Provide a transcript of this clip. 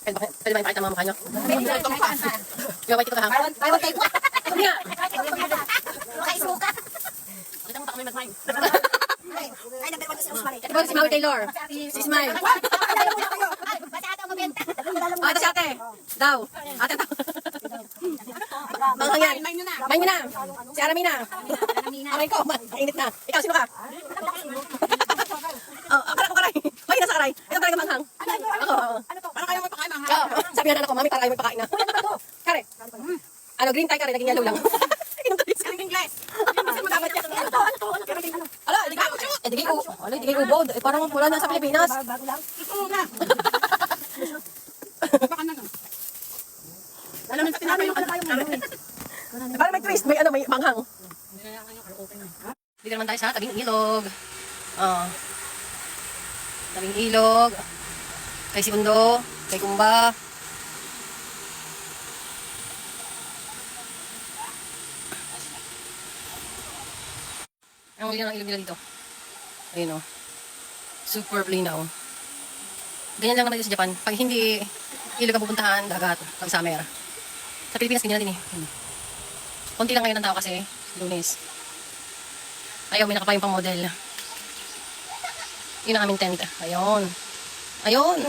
Pwede ba ipakita ang mga mukha nyo? Yung white ito ka ha? Buy one take one. Sabi nga! Makaisuka. Kita mo pa kami mag-mine. Ay, nagdalawa na si Rosemary. Ito si Maui Taylor. Si Smile. Basta ata ang mabenta. Ito si ate. Daw. Ate daw. Manghang yan. Main nyo na. Si Aramina. Aray ko. Mainit na. Ikaw, sino ka? Oh, akaray ko karay. Hoy, nasa karay. Ito talaga manghang. Ako. Parang kayo mo pakain mga Sabi na ko, mami, para ayaw may pakain na. Kare. Ano, green tie kare, naging yellow lang. Inom tayo sa English. Dapat yan. Ala, di kayo ubod. Parang wala na sa Pilipinas. bago lang. Baka na no. Alam mo, sa tinapay yung ano tayo. Parang may twist, may manghang. Dito naman tayo sa tabing ilog. Tabing ilog. Kay Sibundo, kay Kumba. Ang linaw ng ilog nila dito. Ayun o. Super linaw. Ganyan lang naman dito sa Japan. Pag hindi ilog ang pupuntahan, dagat. Pag summer. Sa Pilipinas, ganyan natin eh. Konti lang ngayon ang tao kasi Lunes. Ayaw, may nakapayong pang model. Yun ang aming tent. Ayun. Ayun.